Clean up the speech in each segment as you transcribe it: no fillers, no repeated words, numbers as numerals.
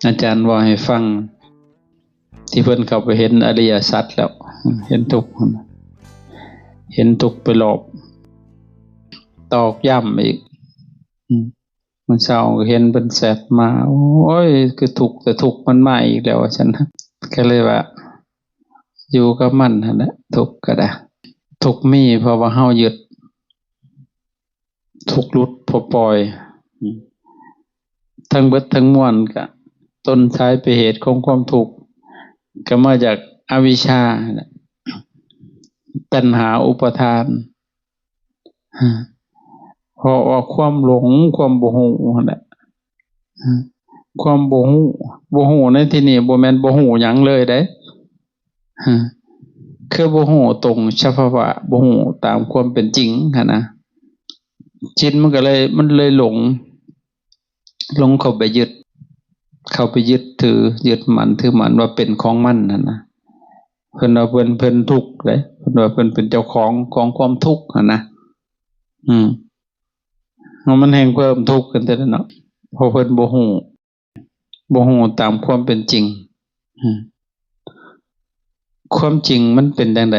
อาจารย์ว่าให้ฟังที่เพิ่นเข้าไปเห็นอริยสัจแล้วเห็นทุกข์เห็นทุกข์ไปรอบตอกย้ำอีกมันเช้าก็เห็นเป็นแสบมาโอ้ยคือทุกข์แต่ทุกข์มันมาอีกแล้วฉันก็เลยว่าอยู่กับมันนั่นแหละทุกข์ก็ได้ทุกข์มีเพราะว่าเฮายึดทุกข์หลุดพอปล่อยทั้งเบิดทั้งมวลก็ต้นสายปลายเหตุของความทุกข์ก็มาจากอวิชชาตัณหาอุปาทานเพราะว่าความหลงความบ่ฮู้นั่นแหละความบ่ฮู้ในที่นี้บ่แม่นบ่ฮู้หยังเลยเด้คือบ่ฮู้ตรงสภาวะบ่ฮู้ตามความเป็นจริงหั่นนะจิตมันเลยหลงเข้าไปยึดถือยึดมั่นถือมั่นว่าเป็นของมันนั่นนะเพิ่นว่าเพิ่นทุกข์เด้เพิ่นว่าเพิ่นเป็นเจ้าของความทุกข์หั่นนะมันแห่งเพิ่มทุกข์กันแต่ละเนาะเพราะเพิ่นบ่ฮู้ตามความเป็นจริงความจริงมันเป็นจังได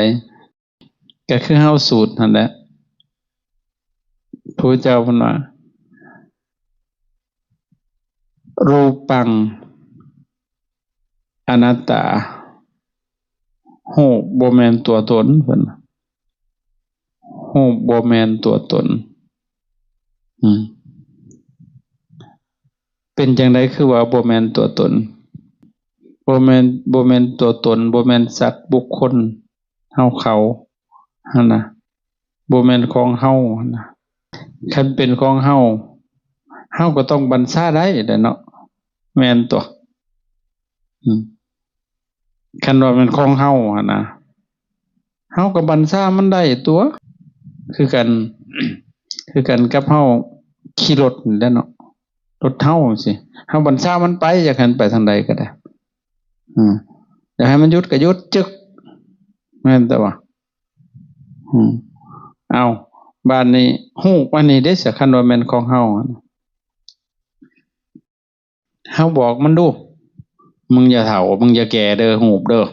ก็คือเฮาสูตรนั่นแหละพระเจ้าเพิ่นว่ารูปังอนัตตารูปบ่แม่นตัวตนเพิ่นรูปบ่แม่นตัวตนเป็นจังไดคือว่าบ่แม่นตัวตนบ่แม่นตัวตนบ่แม่นสัตว์บุคคลเฮาเขาหั่นน่ะบ่แม่นของเฮาหั่นน่ะคันเป็นของเฮาก็ต้องบัญชาได้แหละเนาะแม่นตัวคันว่าเป็นของเฮาหั่นน่ะเฮาก็บัญชามันได้ตัวคือกันกับเฮาขี่รถนี่แหละเนาะรถเฮาสิเฮาบัญชามันไปอยากให้มันไปทางใดก็ได้อยากให้มันหยุดก็หยุดจึกแม่นแต่ว่าเอาบ้านนี้ฮู้ว่านี่ได้สิคันว่าแม่นของเฮาบอกมันดูมึงอย่าเฒ่ามึงอย่าแก่เด้อหูบเด้อ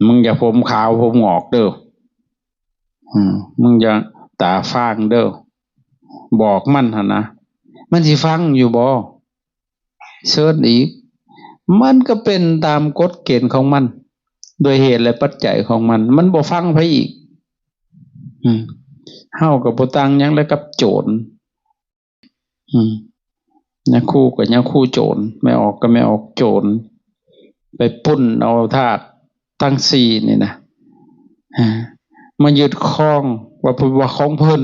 มึงอย่าผมขาวผมงอกเด้อมึงอย่าตาฟางเด้อบอกมันหั่นนะมันสิฟังอยู่บ่เชิญอีกมันก็เป็นตามกฎเกณฑ์ของมันโดยเหตุและปัจจัยของมันบ่ฟังไผอีกเฮาก็บ่ต่างหยังแล้วกับโจรยาคู่กับยาคู่โจรไม่ออกก็ไม่ออกโจรไปปุ้นเอาธาตุทั้งสี่นี่นะมายึดครองว่าของเพิ่น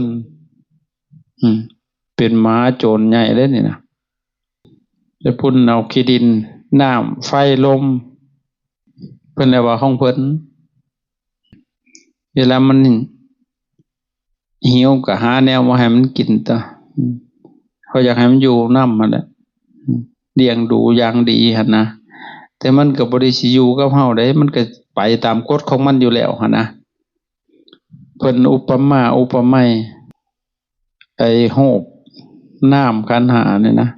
เป็นหมาโจรใหญ่เลยนี่นะจะปุ้นเอาขี้ดินน้ำไฟลมเพิ่นเรียกว่าของเพิ่นเวลามันหิวก็หาแนวมาให้มันกินต่อเขาอยากให้มันอยู่น้ำมันแหละเลี้ยงดูอย่างดีหั่นนะแต่มันก็บ่ได้สิอยู่กับเฮาได้มันก็ไปตามกฎของมันอยู่แล้วหั่นนะเพิ่นอุปมาอุปไมยไอ้โหบน้ำขันธ์ห้านี่นะ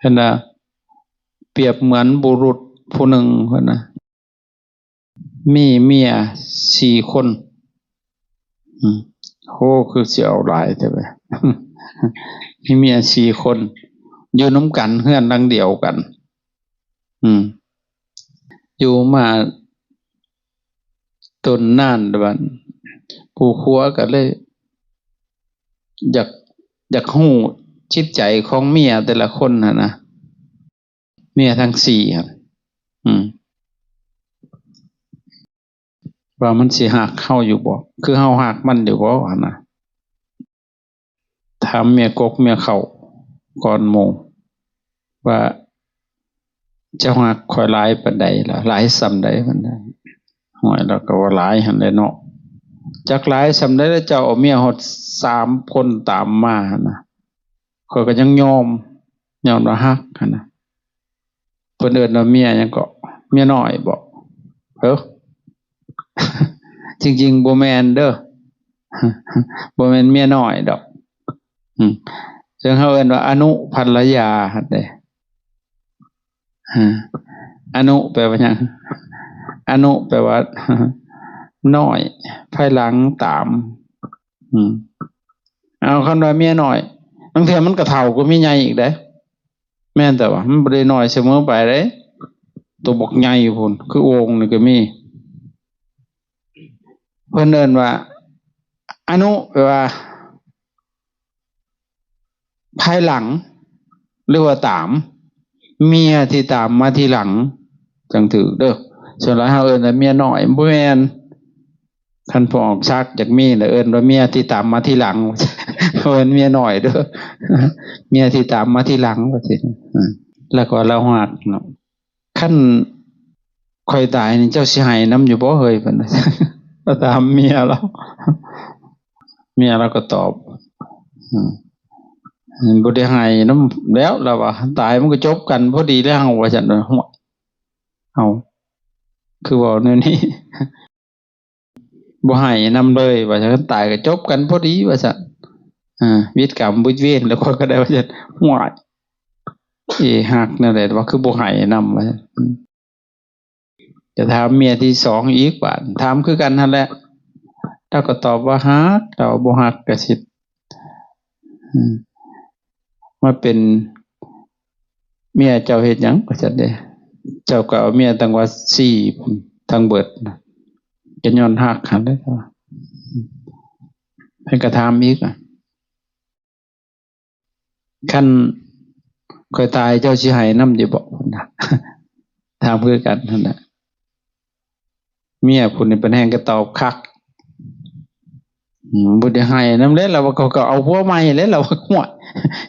เห็นน่ะเปรียบเหมือนบุรุษผู้หนึ่งพุ่นน่ะมีเมีย4คนโหคือสิเอาหลายแต่ว่ามีเมีย4คนอยู่นำกันเฮือนหลังเดียวกันอยู่มาต้นนานบัดผู้ผัวก็เลยอยากฮู้จิตใจของเมียแต่ละคนน่ะนะเมียทั้ง4ครับว่ามันสิฮักเฮาอยู่บ่คือเฮาฮักมันอยู่บ่หั่นน่ะถามเมียกกเมียเข้าก่อนหมู่ว่าเจ้าฮักข่อยหลายปานใดล่ะหลายส่ำใดเพิ่นห้วยแล้วก็ว่าหลายหั่นแหละเนาะจักหลายส่ำใดแล้วเจ้าเอาเมียฮอด3คนตามมาหั่นน่ะข้อยก็ยังยอมว่าฮักหั่นน่ะเพิ่นเอิ้นว่าเมียหยังก็เมียน้อยบ่จริงๆบ่แม่นเด้อบ่แม่นเมียน้อยดอก ซึ่งเขาเอิ้นว่าอนุภรยาหั่นเด้อนุแปลว่าหยังอนุแปลว่าน้อยภายหลังตามเอาคำว่าเมียน้อยบางเทื่อมันก็เฒ่าก็มีใหญ่อีกเด้แม่นแต่ว่ามันบ่ได้น้อยเสมอไปเด้ตัวบักใหญ่พุ่นคือโอ่งนี่ก็มีเพิ่นเอิ้นว่าอนุแปลว่าภายหลังหรือว่าตามเมียที่ตามมาทีหลังจังถือเด้อส่วนหลายเฮาเอิ้นว่าเมียน้อยบ่แม่นคันพอออกซักจากมีแล้วเอิ้นว่าเมียที่ตามมาทีหลังเอิ้นเมียน้อยเด้อเมียที่ตามมาทีหลังว่าซี่แล้วก็เราฮักเนาะคันข่อยตายนี่เจ้าสิให้นำอยู่บ่เฮ้ยเพิ่นก็ตามเมียเราก็ตอบบ่ได้ให้นำแล้วเราว่าตายมันก็จบกันพอดีแล้วเฮาว่าซั่นเนาะเฮาคือว่าแนวนี้บ่ให้นำเลยว่าซั่นตายก็จบกันพอดีว่าซั่นวิตกรรมบุญเวรแล้วก็ได้ว่าซั่นฮ้วยฮักนั่นแหละว่าคือบ่ให้นำว่าซั่นจะถามเมียที่2อีกบาดถามคือกันนั่นแหละเราก็ตอบว่าฮักเราบ่ฮักก็สิมาเป็นเมียเจ้าเฮ็ดหยังว่าซั่นเด้เจ้าก็เอาเมียตั้งว่า4ทั้งเบิดก็ย้อนฮักหั่นเด้อเพิ่นก็ถามอีกคันข่อยตายเจ้าสิให้นำอยู่บ่พุ่นน่ะถามคือกันนั่นน่ะเมียพุ่นนี่เพิ่นแฮงก็ตอบคักบ่ได้ให้นำแล้วเราก็เอาผัวใหม่แล้วเราฮ้วย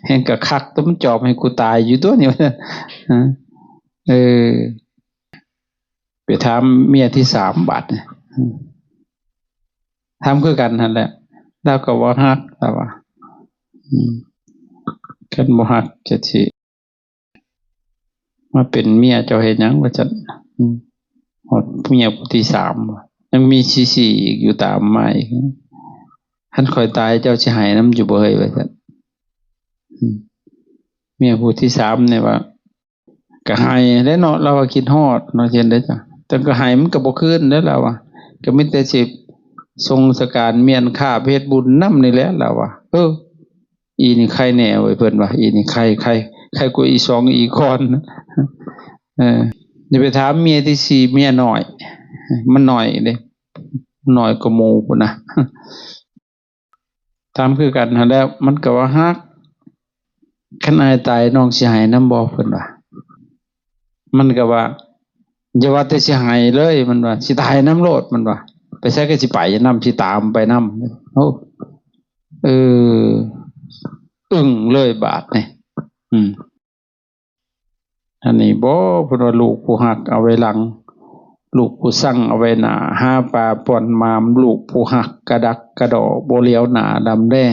แฮงก็คักตัวมันจอบให้กูตายอยู่ตัวนี่ว่าซั่นไปถามเมียที่3บาดนี่ถามคือกันนั่นแหละแล้วก็บ่ฮักแล้วว่าคันบ่ฮักจะสิมาเป็นเมียเจ้าเฮ็ดหยังว่าซั่นฮอดเมียผู้ที่3ยังมีที่4อีกอยู่ตามมาอีกคันข่อยตายเจ้าสิให้นำอยู่บ่เฮ้ยว่าซั่นเมียผู้ที่3นี่ว่าก็ให้แล้วเนาะเราก็คิดฮอดเนาะเช่นได้จ้ะแต่ก็ให้มันก็บ่คืนเด้อเราว่าก็มีแต่สิทรงสการเมียนค่าเพชรบุญนำนี่แหละเราว่าอีนี่ใครแน่เว้ยเพิ่นว่าอีนี่ใครกว่าอี2อีก่อนอย่าไปถามเมียที่4เมียน้อยมันน้อยเด้น้อยกว่าหมู่พุ่นน่ะถามคือกันหั่นแล้วมันก็ว่าฮักคันอายตายน้องสิให้นำบ่เพิ่นว่ามันก็ว่าอย่าว่าแต่สิให้เลยมันว่าสิตายนำโลดมันว่าไปไสก็สิไปนำสิตามไปนำอึ้งเลยบาดนี่อันนี้บ่เพิ่นว่าลูกผู้ฮักเอาไว้หลังลูกผู้สั่งเอาไว้หน้าหาปลาป่อนมามลูกผู้ฮักกระดักกระดอบ่เลี้ยวหน้าดำแด้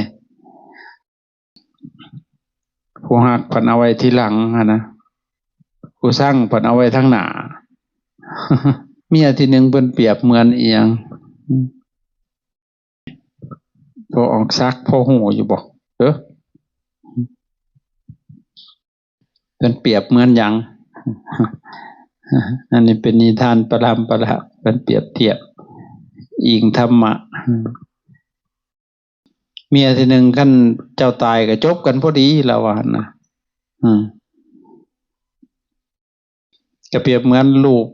ผู้ฮักเพิ่นเอาไว้ที่หลังหั่นนะผู้สั่งเพิ่นเอาไว้ทางหน้าเมียที่1เพิ่นเปรียบเหมือนอีหยังพอออกซักพอฮู้อยู่บ่เพิ่นเปรียบเหมือนหยังอันนี้เป็นนิทานประรำประละเป็นเปรียบเทียบอิงธรรมะเมียที่1คันเจ้าตายก็จบกันพอดีแล้วว่านะก็เปรียบเหมือนลูก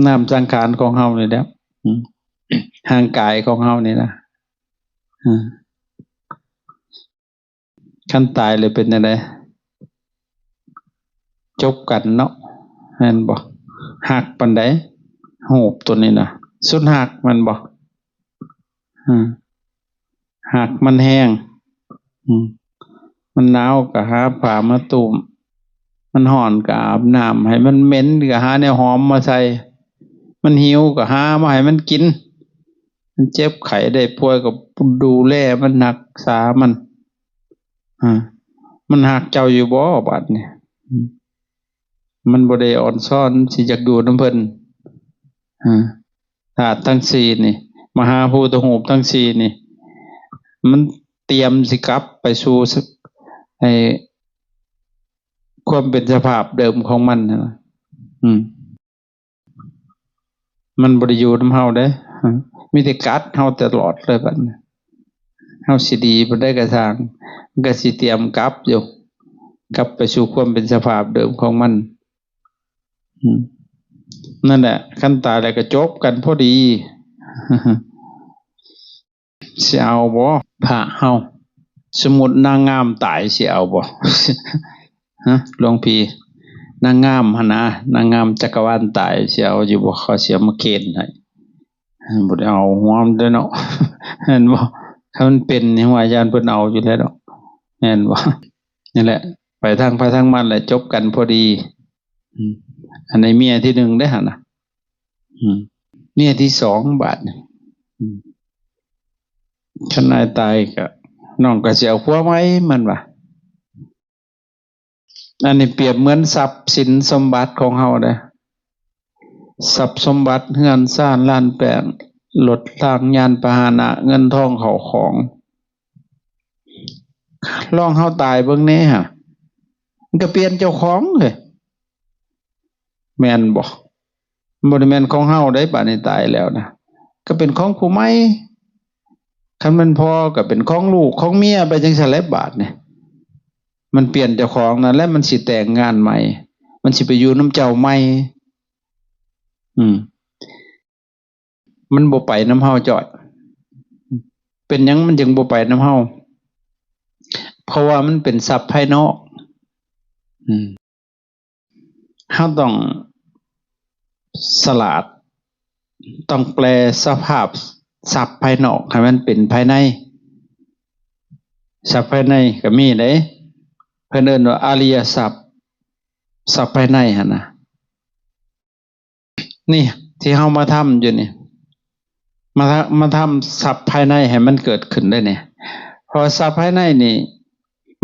นามสังขารของเฮานี่แหละห่างกายของเฮานี่นะคันตายเลยเป็นจังได๋จบกันเนาะแม่นบ่ฮักปานใดรูปตัวนี้น่ะสุดฮักมันบ่ฮักมันแห้งมันหนาวก็หาผ้ามาตุ้มมันร้อนก็อาบน้ำให้มันเหม็นก็หาแนวหอมมาใส่มันหิวก็หามาให้มันกินมันเจ็บไข้ได้ป่วยก็ดูแลมันรักษามันฮักเจ้าอยู่บ่บัดนี้มันบ่ได้อ่อนซ้อนสิจักอยู่นำเพิ่นธาตุทั้ง4นี่มหาภูตรูปทั้ง4นี่ มันเตรียมสิกลับไปสู่ให้ความเป็นสภาพเดิมของมันนะมันบ่ได้อยู่นำเฮาเด้มีแต่กัดเฮาตลอดเลยบัดนี้เฮาสิดีบ่ได้กระทางมันก็สิเตรียมกลับอยู่กลับไปสู่ความเป็นสภาพเดิมของมันนั่นแหละคันตายแล้วก็จบกันพอดีสิเอาบ่พระเฮาสมมุตินางงามตายสิเอาบ่ฮะหลวงพี่นางงามหั่นนะนางงามจักรวาลตายสิเอาอยู่บ่เขาสิมาเกณฑ์ให้บ่ได้เอาหัวมันเด้อเนาะเห็นบ่ถ้ามันเป็นนี่ว่าญาณเพิ่นเอาอยู่แล้วเนาะเห็นบ่นั่นแหละไปทางทางมันแหละจบกันพอดีอันในเมียที่หนึ่งได้หั่นน่ะเมียที่สองบาดคันนายตายก็น้องก็สิเอาผัวใหม่มันว่าอันนี้เปรียบเหมือนทรัพย์สินสมบัติของเฮาเด้ทรัพย์สมบัติเฮือนซ่านล้านแปลงรถทางยานพาหนะเงินทองเข้าของลองเฮาตายเบิ่งแน่ฮะมันก็เปลี่ยนเจ้าของเลยแม่นบ่ได้แม่นของเฮาได้บัดนี้ตายแล้วนะก็เป็นของผู้ใหม่คันมันพอก็เป็นของลูกของเมียไปจังซั่นแหละบาดนี่มันเปลี่ยนเจ้าของนั่นแล้วมันสิแต่งงานใหม่มันสิไปอยู่นำเจ้าใหม่มันบ่ไปนำเฮาจอดเป็นหยังมันจึงบ่ไปนำเฮาเพราะว่ามันเป็นทรัพย์ภายนอกเฮาต้องสลาดต้องแปลสภาพทรัพย์ภายนอกให้มันเป็นภายในทรัพย์ภายในก็มีเด้เพิ่นเอิ้นว่าอริยทรัพย์ทรัพย์ภายในหั่นน่ะนี่ที่เฮามาทำอยู่นี่มาทำทรัพย์ภายในให้มันเกิดขึ้นได้เนี่ยเพราะทรัพย์ภายในนี่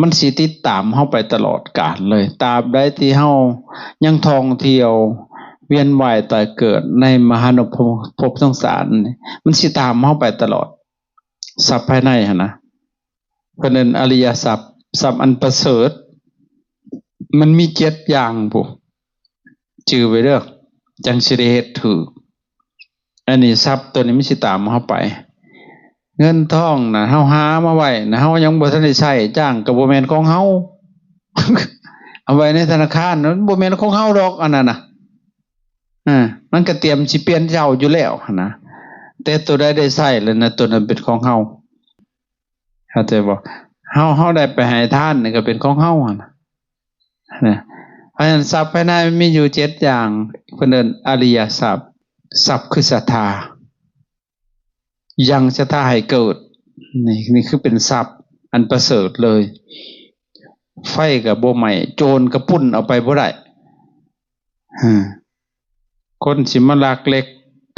มันสิติดตามเฮาไปตลอดกาลเลยตราบใดที่เฮายังท่องเที่ยวเวียนว่ายตายเกิดในมหานภพสงสารมันสิตามเฮาไปตลอดทรัพย์ภายในหั่นนะเพราะนั้นอริยทรัพย์ทรัพย์อันประเสริฐมันมี7อย่างพุชื่อไว้เด้อจังสิได้เฮ็ดถูกอันนี้ทรัพย์ตัวนี้มันสิตามเฮาไปเงินทองน่ะเฮาหามาไว้น่ะเฮายังบ่ทันได้ใช้จ้างก็บ่แม่นของเฮา เอาไว้ในธนาคารนั้นบ่แม่นของเฮาดอกอันนั้นน่ะมันก็เตรียมสิเปลี่ยนเจ้าอยู่แล้วนะแต่ตัวใดได้ใช้แล้วนะตัวนั้นเป็นของเฮาเข้าใจบ่เฮาได้ไปให้ทานนี่ก็เป็นของเฮานะเพราะฉะนั้นทรัพย์ภายในมันมีอยู่7อย่างเพิ่นเอิ้นอริยทรัพย์ทรัพย์คือศรัทธายังศรัทธาให้เกิดนี่คือเป็นทรัพย์อันประเสริฐเลยไฟก็บ่ไหม้โจรก็ปุ้นเอาไปบ่ได้คนสิมาลักเล็ก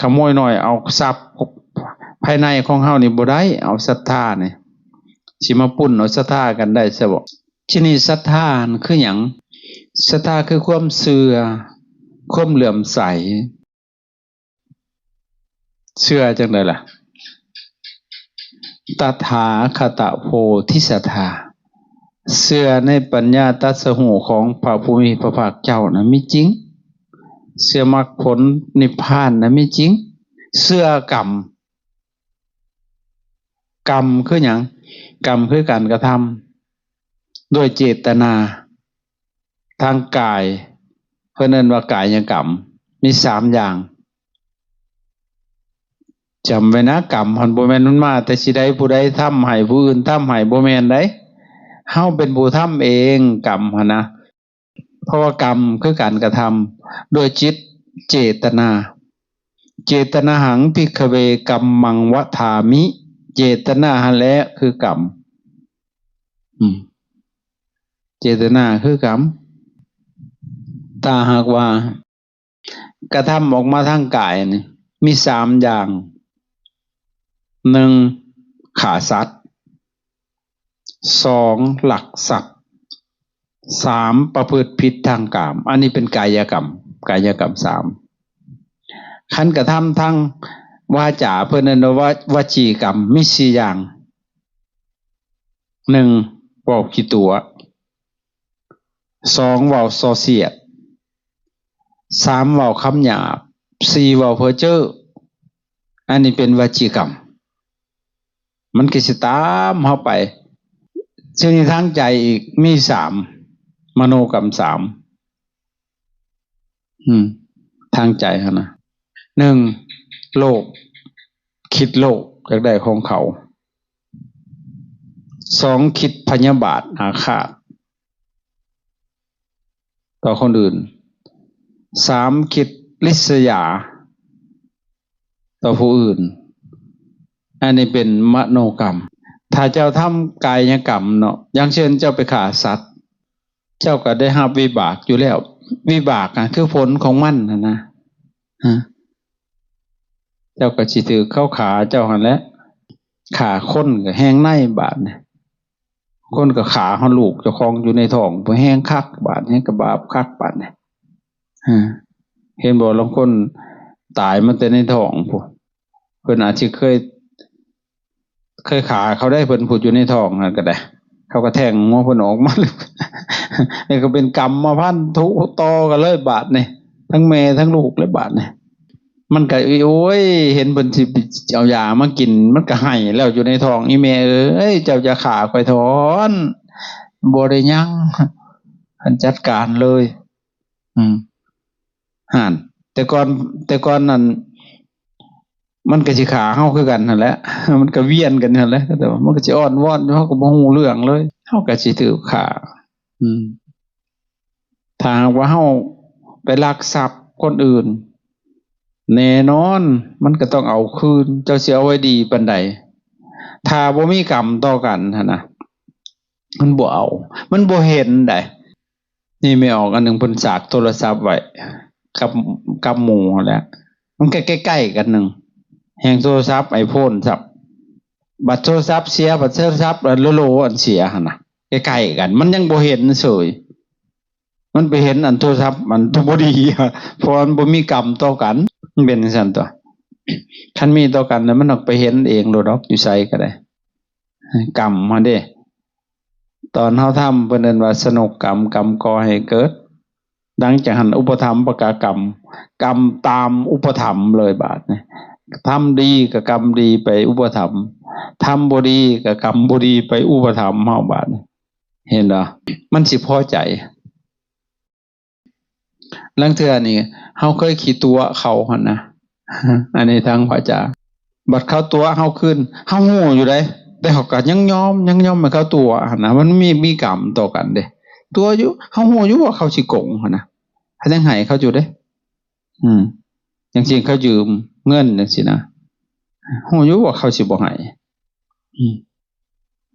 ขโมยน้อยเอาทรัพย์ภายในของเฮานี่บ่ได้เอาศรัทธานี่สิมาปุ้นเอาศรัทธากันได้ซะบ่ที่นี่ศรัทธาคือหยังศรัทธาคือความเชื่อความเหลื่อมใสเชื่อจังได๋ล่ะตถาคตโพธิสัทธาเชื่อในปัญญาตรัสรู้ของพระผู้มีพระภาคเจ้านะมีจริงเชื่อมรรคผลนิพพานนะมีจริงเชื่อกรรมคือหยังกรรมคือการกระทำด้วยเจตนาทางกายเพิ่นเอิ้นว่ากายกรรมมี3อย่างจำไว้นะกรรมหันบ่แม่นมันมาแต่สิใดผู้ใดทำให้ผู้อื่นทำให้บ่แม่นได้เฮาเป็นผู้ทำเองกรรมหั่นนะเพราะว่ากรรมคือการกระทำโดยจิตเจตนาเจตนาหังภิกขเวกัมมังวทามิเจตนาหั่นแหละคือกรรมเจตนาคือกรรมถ้าหากว่ากระทำออกมาทางกายนี่มี3อย่าง1ฆ่าสัตว์2ลักทรัพย์3ประพฤติผิดทางกามอันนี้เป็นกายกรรม3คันกระทำทางวาจาเพิ่นเอิ้นว่าวจีกรรมมี4อย่าง 1เว้าขี้ตัว2เว้าส่อเสียด3เว้าคำหยาบ4เว้าเพ้อเจ้ออันนี้เป็นวจีกรรมมันก็สิตามเฮาไปซึ่งทางใจอีกมี3มโนกรรม3ทางใจหั่นน่ะ1โลภคิดโลภอยากได้ของเขา2คิดพยาบาทอาฆาตต่อคนอื่น3คิดริษยาต่อผู้อื่นอันนี้เป็นมโนกรรมถ้าเจ้าทำกายกรรมเนาะอย่างเช่นเจ้าไปฆ่าสัตว์เจ้าก็ได้รับวิบากอยู่แล้ววิบากคือผลของมันนะเจ้าก็สิถือเข้าขาเจ้าหั่นแหละขาคนก็แห้งในบาดเนี่ยคนก็ขาเฮาลูกเจ้าของอยู่ในท้องบ่แห้งคักบาดนี้ก็บาปคักบาดเนี่ยเห็นบ่ลางคนตายมาแต่ในท้องพุเพิ่นอาจสิเคยขาเขาได้เพิ่นพูดอยู่ในท้องนั่นก็ได้เขาก็แทงหัวเพิ่นออกมาเลยนี่ก็เป็นกรรมมาพันธุต่อกันเลยบาดนี่ทั้งแม่ทั้งลูกเลยบาดนี่มันก็โอ้ยเห็นเพิ่นสิเอายามากินมันก็ให้แล้วอยู่ในท้องอีแม่เอ้ยเจ้าจะฆ่าข่อยถอนบ่ได้ยังท่านจัดการเลยห่านแต่ก่อนนั้นมันก็สิขาเฮาคือกันนั่นแหละมันก็เวียนกันนั่นแหละแต่ว่ามันก็สิอ้อนวอนเฮาก็บ่ฮู้เรื่องเลยเฮาก็สิถูกฆ่าถ้าว่าเฮาไปลักทรัพย์คนอื่นแน่นอนมันก็ต้องเอาคืนเจ้าสิเอาไว้ดีปานใดถ้าบ่มีกรรมต่อกันหั่นน่ะมันบ่เอามันบ่เห็นได้นี่ไม่ออกอันนึงเพิ่นฝากโทรศัพท์ไว้กับหมู่แหละมันใกล้ๆกันนึงแห่งโทรศัพท์ iPhone ครับบัตรโทรศัพท์เสียบัตรโทรศัพท์โลอันเสียหั่นน่ะใกล้ๆกันมันยังบ่เห็นเฉยมันไปเห็นอันโทรศัพท์มันบ่ดีเพราะมันบ่มีกรรมต่อกันมันเป็นจังซั่นตัวคันมีต่อกันแล้วมันออกไปเห็นเองโลดอกอยู่ไสก็ได้กรรมมาเด้ตอนเฮาทำเพิ่นเอิ้นว่าสนุกกรรมกรรมก่อให้เกิดดังจากหันอุปถัมภกกรรมกรรมตามอุปถัมภ์เลยบาดนี่ทำดีกับกรรมดีไปอุปถัมภ์ทำบ่ดีกับกรรมบ่ดีไปอุปถัมภ์เฮาบาดเห็นบ่มันสิพอใจลังเทื่อนี่เฮาเคยขี้ตัวเขาหั่นนะอันนี้ทางพระอาจารย์บัดเขาตัวเฮาขึ้นเฮาโง่อยู่ได้แต่เขาก็ยังยอมให้เขาตัวหั่นนะมันมีกรรมต่อกันเด้ตัวอยู่เฮาโง่อยู่ว่าเขาสิโกงหั่นนะเขายังให้เขาอยู่เด้อย่างเช่นเขายืมเงินจังซี่นะโง่อยู่ว่าเขาสิบ่ให้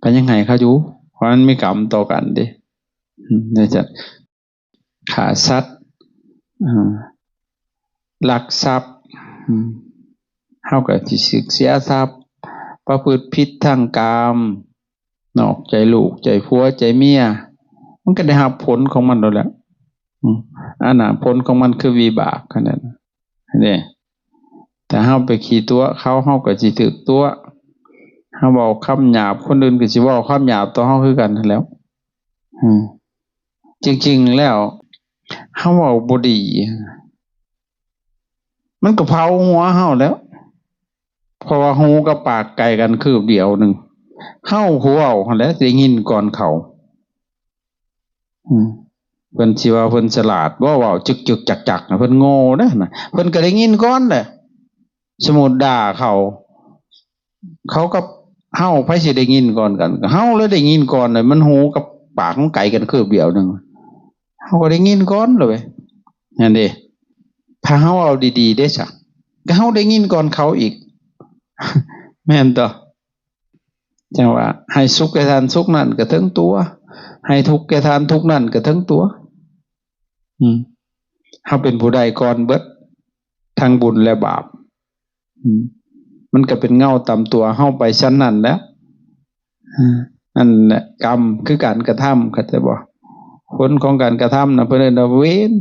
ก็ยังให้เขาอยู่เพราะมันมีกรรมต่อกันเด้นี่จะฆ่าสัตว์ลักทรัพย์เฮาก็สิเสียทรัพย์ประพฤติผิดทางกามนอกใจลูกใจผัวใจเมียมันก็ได้รับผลของมันแล้วแหละอันน่ะผลของมันคือวิบากกันนั่นนี่แต่เฮาไปขี้ตัวเขาเฮาก็สิถูกตัวเฮาเว้าคำหยาบคนอื่นก็สิเว้าคำหยาบต่อเฮาคือกันนั่นแหล้วจริงๆแล้วเฮาเว้าบ่ดีมันก็เผาหัวเฮาแล้วเพราะว่าหูกับปากไกลกันคืบเดียวนึงเฮาหูเว้าหั่นแหละได้ยินก่อนเขาเพิ่นสิว่าเพิ่นฉลาดบ่เว้าจึกๆจักๆน่ะเพิ่นโง่เด้อน่ะเพิ่นก็ได้ยินก่อนแหละสมมุติด่าเขากับเฮาไผสิได้ยินก่อนกันเฮาเลยได้ยินก่อนน่ะมันหูกับปากมันไกลกันคืบเดียวนึงเฮาก็ได้ยินก่อนเลยนั่นเด้ถ้าเฮาเอาดีๆได้ซะก็เฮาได้ยินก่อนเขาอีกแม่นต่อจังว่าให้สุขแก่ทานสุขนั่นก็ถึงตัวให้ทุกข์แก่ทานทุกข์นั่นก็ถึงตัวเฮาเป็นผู้ใดก่อนเบิดทั้งบุญและบาปมันก็เป็นเงาตามตัวเฮาไปชั้นนั้นแล้วอันน่ะกรรมคือการกระทำเข้าใจบ่ผลของการกระทำน่ะเพิ่นเรียกว่าเวร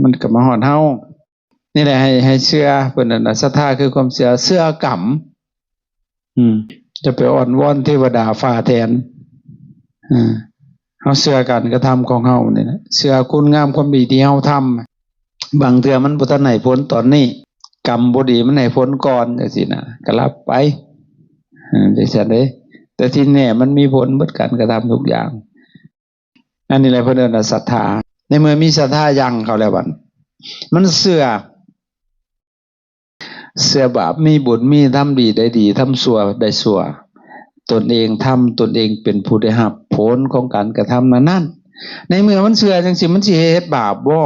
มันก็มาฮอดเฮานี่แหละให้เชื่อเพิ่นน่ะศรัทธาคือความเชื่อกรรม จะไปอ้อนวอนเทวดาฟ้าแทนเฮาเชื่อกันกระทำของเฮานี่นะเชื่อคุณงามความดีที่เฮาทำบางเทื่อมันบ่ทันให้ผลตอนนี้กรรมบ่ดีมันให้ผลก่อนจังซี่นะก็รับไปจังซั่นเด้แต่ที่แน่มันมีผลเบิดการกระทำทุกอย่างอันนี้แหละเพิ่นเอิ้นว่าศรัทธาในเมื่อมีศรัทธายังเขาแล้วบัดมันเชื่อบาปมีบุญมีทำดีได้ดีทำชั่วได้ชั่วตนเองทำตนเองเป็นผู้ได้รับผลของการกระทำนั้นในเมื่อมันเชื่อจังสิมันสิเฮ็ดบาปบ่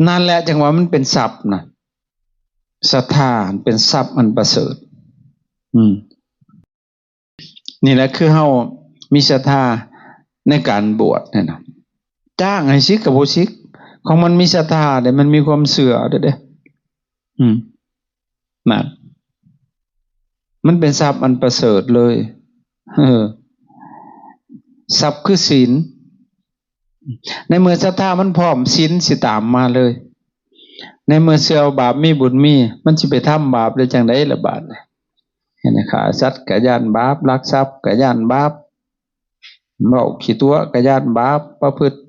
นั่นแหละจังว่ามันเป็นทรัพย์นะศรัทธาเป็นทรัพย์อันประเสริฐนี่แหละคือเฮามีศรัทธาในการบวชเนี่ยนะจ้างให้ซิกกับบ่ซิกของมันมีศรัทธาแต่มันมีความเชื่อเด้นั่นมันเป็นทรัพย์อันประเสริฐเลยทรัพย์คือศีลในเมื่อศรัทธามันพร้อมศีลสิตามมาเลยในเมื่อเชื่อบาปมีบุญมีมันสิไปทำบาปได้จังได๋ล่ะบาดนี้เห็นฆ่าสัตว์ก็ย้านบาปลักทรัพย์ก็ย้านบาปเว้าขี้ตัวก็ย้านบาปประพฤติ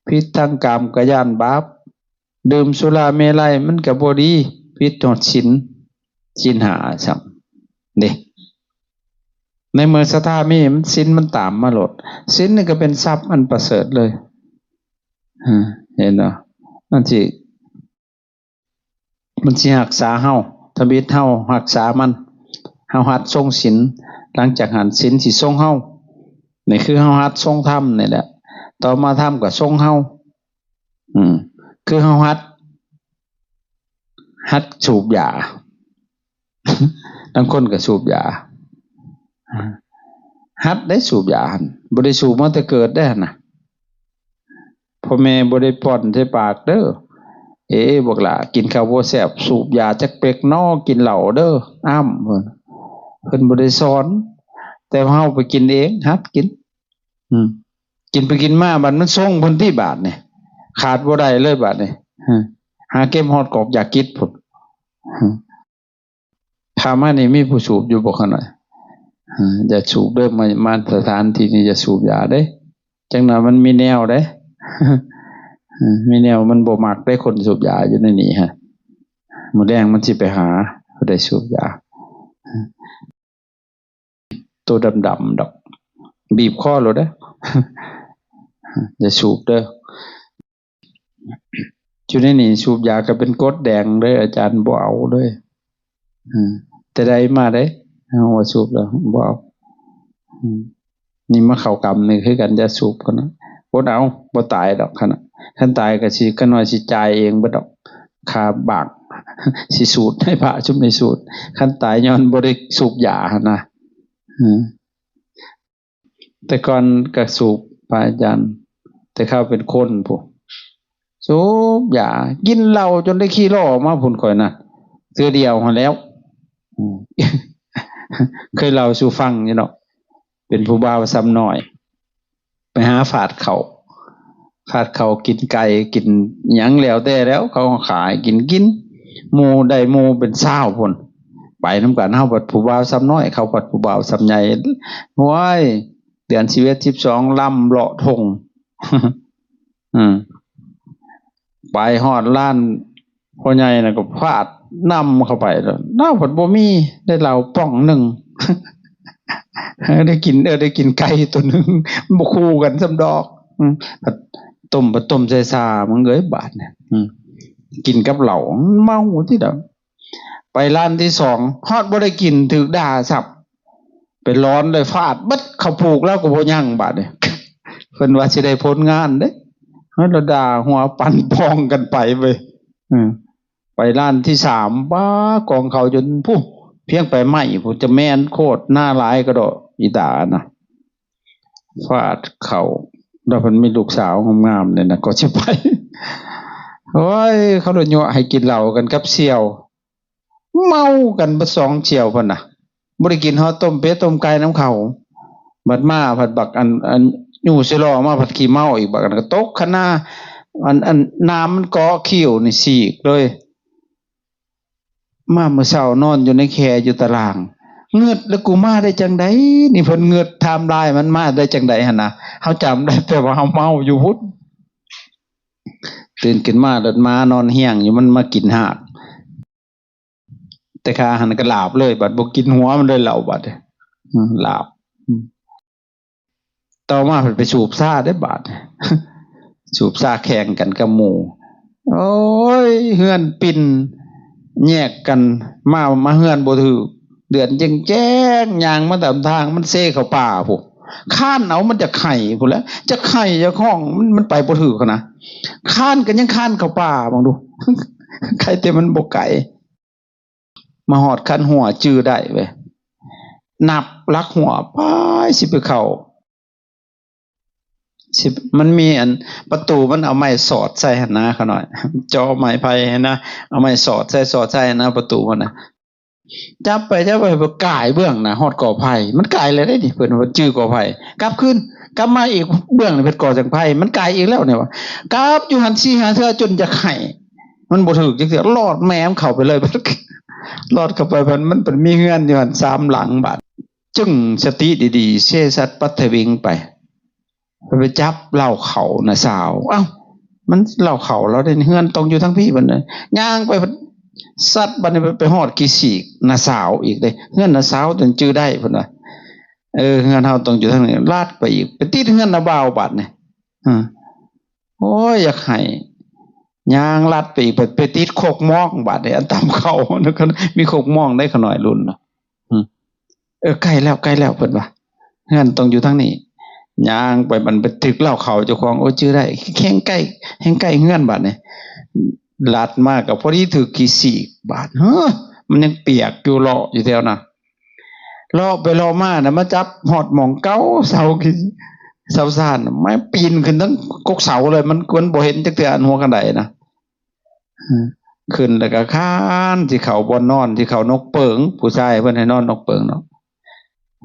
ผิดทางกามก็ย้านบาปดื่มสุราเมลัยมันก็บ่ดีผิดต่อศีล5ซ้ํเด้ในเมื่อศรัทธามีมันศีลมันตามมาโลดศีลนี่ก็เป็นทรัพย์อันประเสริฐเลยเห็นเนาะมันสิรักษาเฮาถ้าบิดเฮารักษามันเฮาหัดทรงศีลหลังจากหัดศีลสิทรงเฮานี่คือเฮาหัดทรงธรรมนี่แหละต่อมาธรรมก็ทรงเฮาคือเฮาหัดสูบยาบางคนก็สูบยาหัดได้สูบยาบ่ได้สูบมาแต่เกิดได้น่ะพ่อแม่บ่ได้ป้อนใส่ปากเด้อบอกล่ะกินข้าวบ่แซ่บสูบยาจักเป็กน้อกินเหล้าเด้ออ้ำเพิ่นบ่ได้สอนแต่เฮาไปกินเองหัดกินกินไปกินมาบัดมันส่งเพิ่นที่บาดนี่ขาดบ่ได้เลยบาดนี่หาเก็บฮอดกอกอยากกินพุ่นถามว่านี่มีผู้สูบอยู่บ่คั่นน่ะอย่าสูบเด้อมาสถานที่นี้อย่าสูบยาเด้จังนั้นมันมีแนวเด้มีแนวมันบ่มักได้คนสูบยาอยู่ในนี้ฮะมื้อแรงมันสิไปหาผู้ใดสูบยาตัวดำๆดอกบีบคอโลดเด้ออย่าสูบเด้ออยู่ในนี้สูบยาก็เป็นกรดแดงเด้ออาจารย์บ่เอาเด้อแต่ใดมาได้เฮาว่าสูบแล้วบ่เอานี่มาเข้ากรรมนี่คือกันจะสูบกันนะบ่เอาบ่ตายดอกคั่นน่ะคันตายก็สิก็น้อยสิจ่ายเองเบิดดอกค่าบากสิสูตรให้พระชุมในสูตรคันตายย้อนบ่ได้สูบยาหั่นนะแต่ก่อนก็สูบพระอาจารย์แต่เข้าเป็นคนพุ่นสูบยากินเหล้าจนได้ขี้ล้อมาพุ่นข่อยน่ะเทื่อเดียวหั่นแล้วเคยเล่าสู่ฟังอยู่เนาะเป็นผู้บ่าวซ้ำน้อยไปหาฝาดเขากินไก่กินหยังแล้วแต่แล้วเขาขายกินหมู่ได้หมู่เป็น20พุ่นไปนำกันเฮาบัดผู้บ่าวซ้ำน้อยเขาบัดผู้บ่าวซ้ำใหญ่โอ้ยเดือน11 12ลำเลาะทงไปฮอดล้านพ่อใหญ่น่ะก็ฟาดนำเข้าไปแล้วน้าผัดบ่มีได้เหล้าป้องนึงได้กินไก่ตัวนึงบ่คู่กันซำดอกต้มใส่ซามันเอ้ยบาดเนี่ยกินกับเหล้าเมาที่ดอกไปร้านที่2ฮอดบ่ได้กินถูกด่าซับเป็นร้อนเลยฟาดบัดเข้าผูกแล้วก็บ่ยังบาดเนี่ยเพิ่นว่าสิได้ผลงานเด้เฮาด่าหัวปั่นพองกันไปเว้ยไปร้านที่3บ้ากองเขาจนผู้เพียงไปไหม้ผู้จะแม่นโคตรหน้าร้ายก็ดอกอีตานะฟาดเขาแล้วเพิ่นมีลูกสาวงามๆเนี่ยนะก็สิไปโอ้ยเขาเลยยั่วให้กินเหล้ากันกับเสี่ยวเมากันบ่2เสี่ยวพุ่นน่ะบ่ได้กินฮอดต้มเป็ดต้มไก่น้ำเขาบัดมาผัดบักอันอยู่สิรอมาผัดขี้เมาอีกบักก็ตกคณะอันน้ำมันเกาะคิ้วนี่ฉีกเลยมาเมื่อเช้านอนอยู่ในแคอยู่ตาราง เงือดแล้วกูมาได้จังไดนี่เพิ่นเงือดไทม์ไลน์มันมาได้จังไดหั่นน่ะเฮาจำได้แต่ว่าเฮาเมาอยู่พุทธตื่นขึ้นมาเดินมานอนเฮี้ยงอยู่มันมากินหากแต่ข้าหันก็หลาบเลยบัดบ่กินหัวมันเลยเหล่าบัดหลาบต่อมาเพิ่นไปสูบซ่าได้บาดสูบซ่าแข่งกันกับหมู่โอ้ยเฮือนปิ่นแยกกันมาเฮือนบ่ถือเดือนแจ้งๆย่างมาตามทางมันเซเข้าป่าพุข้านเอามันจะไข่พุ่นแหล้วจะไข่จะข้องมันไปบ่ถือเขานะข้านกันยังข้านเข้าป่าบังดูใครแต่มันบ่ไกลมาหอดคันหัวจื้อได้เว้ยนับลักหัวไปสิไปเข้าสิมันมีอันประตูมันเอาไม้สอดใส่หั่นนะเขาหน่อยจอไม้ไผ่นะเอาไม้สอดใส่นะประตูมันน่ะจับไปบ่กายเบื้องน่ะฮอดก่อไผ่มันกายเลยได้นี่เพิ่นว่าจื้อก่อไผ่กลับขึ้นกลับมาอีกเบื้องนี่เป็นก่อจังไผ่มันกายอีกแล้วเนี่ยว่ากลับอยู่หั่น4 5เทื่อจนจะไข่มันบ่ถึกจังซี่ลอดแม้มเข้าไปเลยลอดเข้าไปมันเป็นมีเฮือนอยู่หั่น3หลังบาดจึงสติดีๆเสสัตปัทวิงไปจับเหล้าเขาน่ะสาวเอ้ามันเหล้าเขาเราได้เฮือนตรงอยู่ทั้งพี่บัดนั้นย่างไปสัตว์บัดนี้ไปฮอดกี่สีกน่ะสาวอีกเด้เฮือนน่ะสาวจนจื้อได้เพิ่นว่าเฮือนเฮาตรงอยู่ทางนี้ลาดไปอีกไปติดเฮือนน่ะบ่าวบัดนี่โอ้ยอยากให้ย่างลัดไปอีกไปติดโคกม่องบัดนี่อันตามเขาแล้วก็มีโคกม่องได้ขน่อยรุ่นน่ะใกล้แล้วเพิ่นว่าเฮือนตรงอยู่ทางนี้ย่างไปมันไปตึกเหล้าเขาเจ้าของโอ้ชื่อได้แข้งใกล้เฮือนบาดนี่ลัดมากกับพอดีถือกี่สีบาดมันยังเปียกอยู่เลาะอยู่แถวน่ะเลาะไปเลาะมาน่ะมาจับหอดหม่องเก้าเสากี่เสาซ่านไม่ปีนขึ้นทั้งกกเสาเลยมันกวนบ่เห็นจักเทื่ออันหัวกันไดนะขึ้นแล้วก็ค้านที่เขาบ่นอนที่เขานกเปิงผู้ชายเพิ่นให้นอนนกเปิงเนาะ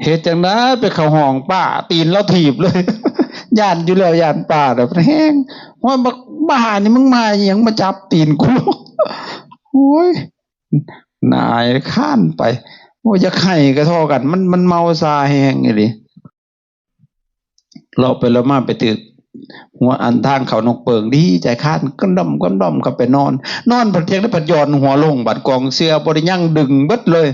เฮ็ดจังได๋ไปเข้าห้องป้าตีนเราถีบเลยย่านอยู่แล้วย่านป้าแบบแห้งว่าบักบ้านี่มึงมาหยังมาจับตีนกูโอ้ยนายข้านไปโอ้ยจะไข่กระทอกันมันเมาซาแห้งอีหลีเราไปแล้วมาไปตึกหัวอันทางเขานกเปิงดีใจข้านก้นดอมก็ไปนอนผัดเที่ยงได้ผัดย้อนหัวลงบัดกองเสื้อบ่ได้ยั่งดึงเบิดเลย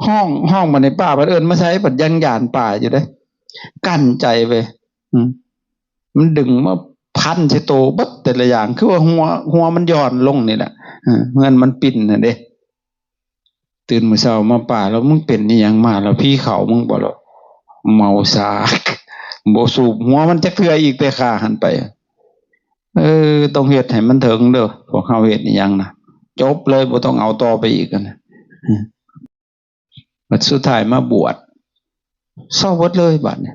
ห้องมาในป่าบัดเอิ้นมาใช้บัดยังย่านป่าอยู่เด้กั้นใจไปมันดึงมาพันใส่โตเบิดแต่ละอย่างคือว่าหัวมันย้อนลงนี่แหละเงินมันปิ่นน่ะเด้ตื่นมื้อเช้ามาป่าแล้วมึงเป็นอีหยังมาแล้วพี่เขามึงบ่ล่ะเมาซาบ่สูบหัวมันจักเทื่ออีกแต่ข้าหันไปต้องเฮ็ดให้มันถึงเด้อพวกเฮาเฮ็ดอีหยังนะจบเลยบ่ต้องเอาต่อไปอีกนะบัดสุดท้ายมาบวชเศร้าหมดเลยบัดนี้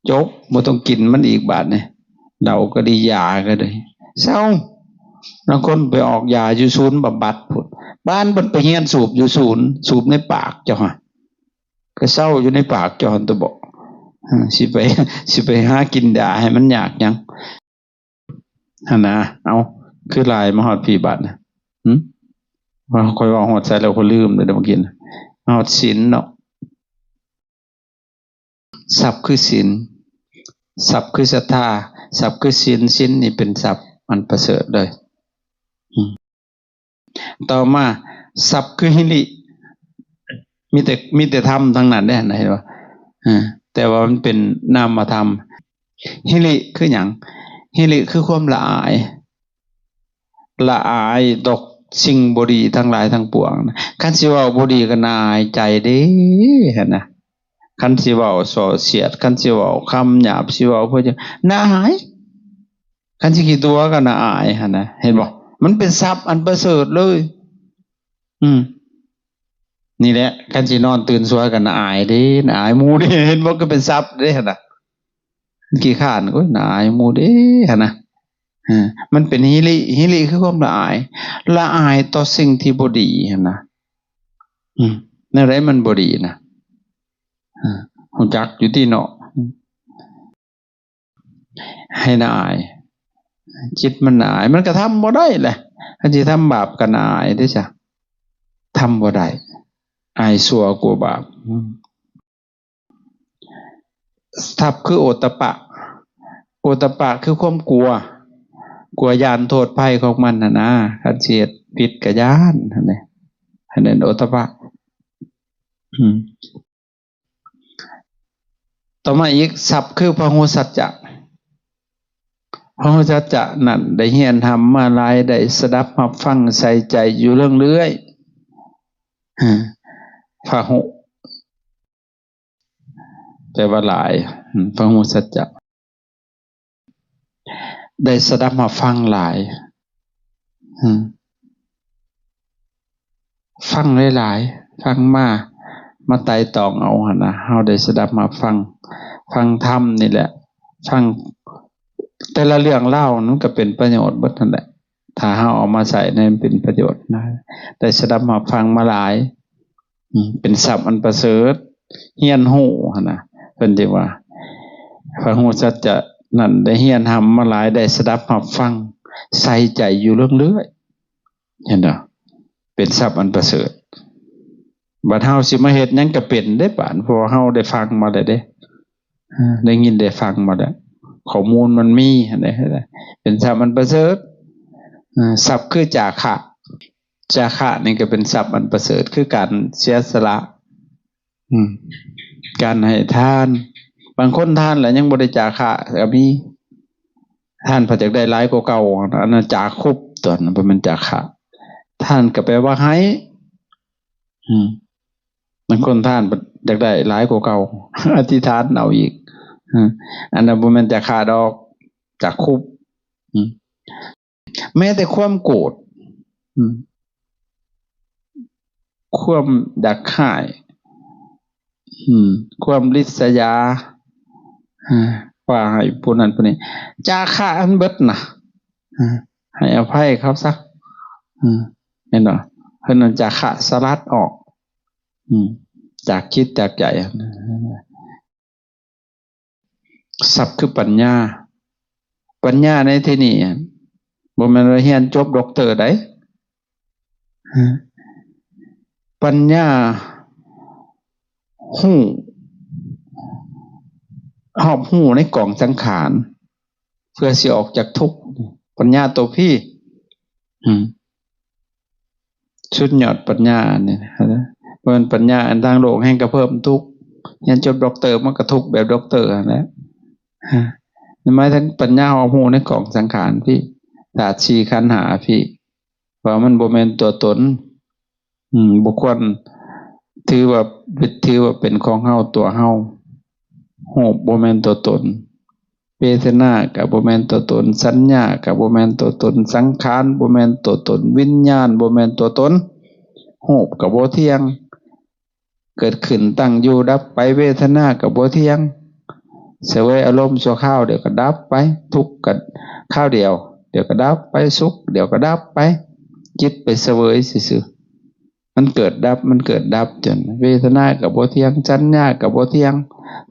จบบ่ต้องกินมันอีกบัดนี้เหล้าก็ดียาก็ได้เศร้าบางคนไปออกยาอยู่ศูนย์บำบัดพุ่นบ้านเพิ่นไปเฮียนสูบอยู่ศูนย์สูบในปากเจ้าฮะก็เศร้าอยู่ในปากเจ้าหั่นตัวบ่สิไปหากินยาให้มันยากหยังหั่นนะเอาคือลายมาฮอดพี่บัดนะว่าค่อยว่าฮอดใส่แล้วก็ลืมเลยเด้อเมื่อกี้ฮอดศีลเนาะศัพท์คือศีลศัพท์คือศรัทธาศัพท์คือศีลนี่เป็นศัพท์อันประเสริฐเลยต่อมาศัพท์คือหิริมีแต่ธรรมทั้งนั้นได้ไหนวะแต่ว่ามันเป็นนามธรรมหิริคือหยังหิริคือความละอายตกสิ่งบ่ดีทั้งหลายทั้งปวงคันสิเว้าบ่ดีก็น่าอายใจเด้หั่นน่ะคันสิเว้าส่อเสียดคันสิเว้าคำหยาบสิเว้าเพื่อจะน่าอายคันสิขี้ตัวก็น่าอายหั่นน่ะเห็นบ่มันเป็นทรัพย์อันประเสริฐเลยนี่แหละคันสินอนตื่นสวยก็น่าอายเด้น่าอายหมู่เด้เห็นบ่ก็เป็นทรัพย์เด้หั่นน่ะขี้ข้านก็น่าอายหมู่เด้หั่นน่ะมันเป็นหิริคือความละอายต่อสิ่งที่บ่ดีหั่นน่ะในไรมันบ่ดีนะฮู้จักอยู่ที่เนาะให้น่าอายจิตมันน่าอายมันก็ทำบ่ได้แหละคันสิทำบาปก็น่าอายเด้อจ้ะทำบ่ได้ อายสัวกลัวบาปทับคือโอตปะโอตปะคือความกลัวญาณโทษภัยของมันนะคันเสียดผิดกับญาณนั่นแหละอันนั้นโอตปะต่อมาอีกศัพท์คือพหุสัจจะพหุสัจจะนั่นได้เฮียนทำมาหลายได้สดับมาฟังใส่ใจอยู่เรื่องเรื่อยพหุแปลว่าหลายพหุสัจจะได้สดับมาฟังหลายฟังหลายๆฟังมาไต่ตองเอาหั่นนะเฮาได้สดับมาฟังธรรมนี่แหละฟังแต่ละเรื่องเล่านั้นก็เป็นประโยชน์เบิดนั่นแหละถ้าเฮาเอามาใส่ในเป็นประโยชน์นะได้สดับมาฟังมาหลายเป็นศัพท์อันประเสริฐเฮียนหูหั่นนะเพิ่นสิว่าพระหูสัจจะนั่นได้เฮียนทำมาหลายได้สดับมาฟังใส่ใจอยู่เรื่อยๆเห็นบ่เป็นศัพท์อันประเสริฐบัดเฮาสิมาเฮ็ดหยังก็เป็นได้ปานเพราะเฮาได้ฟังมาแล้วเด้ได้ยินได้ฟังมาแล้วข้อมูลมันมีอันใดเป็นศัพท์อันประเสริฐศัพท์คือจาคะนี่ก็เป็นศัพท์อันประเสริฐคือการเสียสละการให้ทานบางคนทานแล้วยังบ่ได้จาคะก็มีทานพอจักได้หลายกว่าเก่าอันนั้นจาคุบตัวนั้นบ่แม่นจาคะทานก็แปลว่าให้บางคนทานอยากได้หลายกว่าเก่าอธิษฐานเอาอีกอันนั้นบ่แม่นจาคะดอกจาคุบแม้แต่ความโกรธความดักข่ายความริษยาว่าให้ผู้นั้นผู้นี้จาคะอันเบิดนะให้อภัยเขาซะเห็นบ่เพิ่นจาคะสลัดออกจากคิดจากใจศัพท์คือปัญญาในที่นี้บ่แม่นว่าเรียนจบด็อกเตอร์ได้ปัญญาฮู้หอบฮู้ในกองสังขารเพื่อสิออกจากทุกข์ปัญญาตัวพี่ชุดยอดปัญญาเนี่ยเพราะมันปัญญาอันทางโลกแห่งกระเพิ่มทุกข์เรียนจบด็อกเตอร์มันก็ทุกข์แบบด็อกเตอร์นั่นแหละหมายถึงปัญญาหอบฮู้ในกองสังขารพี่ธาตุสี่ขันธ์ห้าพี่ว่ามันบ่แม่นตัวตนบุคคลถือว่าเป็นของเฮาตัวเฮาโหบ่แม่นตัวตนเวทนาก็บ่แม่นตัวตนสัญญาก็บ่แม่นตัวตนสังขารบ่แม่นตัวตนวิญญาณบ่แม่นตัวตนโหก็บ่เที่ยงเกิดขึ้นตั้งอยู่ดับไปเวทนาก็บ่เที่ยงเสวยอารมณ์ชั่วคราวเดี๋ยวก็ดับไปทุกข์ก็คราวเดียวเดี๋ยวก็ดับไปสุขเดี๋ยวก็ดับไปจิตไปเสวยซื่อๆมันเกิดดับจนเวทนาก็บ่เที่ยงสัญญาก็บ่เที่ยง